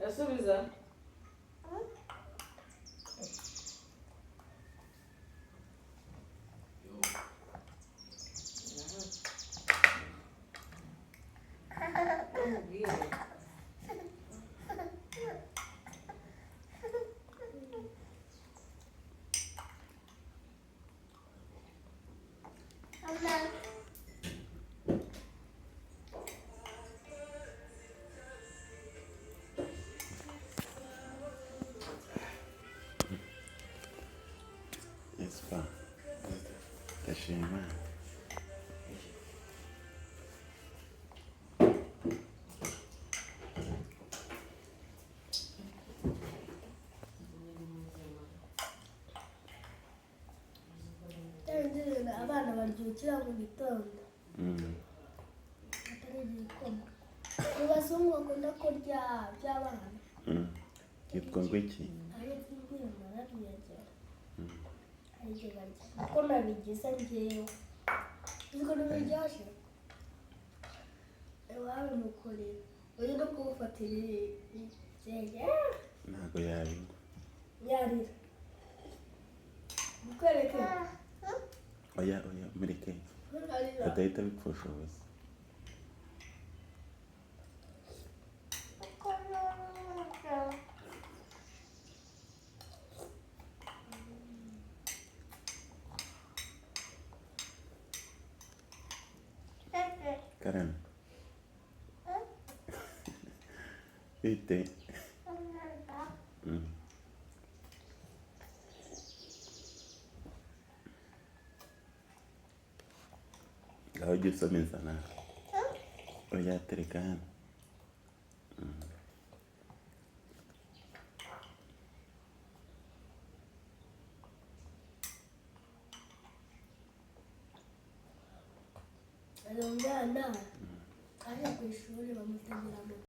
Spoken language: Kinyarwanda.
Yasubiza Espa ndashima abana baryukira mu gitondo atari igikoma abazungu bakunda kurya by'abana yitwa ngo iki ari kubwira narabiyagera ariko barya kuko nabigize njyewe niko nabiryoshye iwawe mukorera uri no kuwufatira ikigega ntabwo yabinywa yarira mukwereke oya mureke adahita abipfusha ubusa Karame bite ngaho jya usomeza nawe oya tereka hano umwana aje ku ishuri bamutegera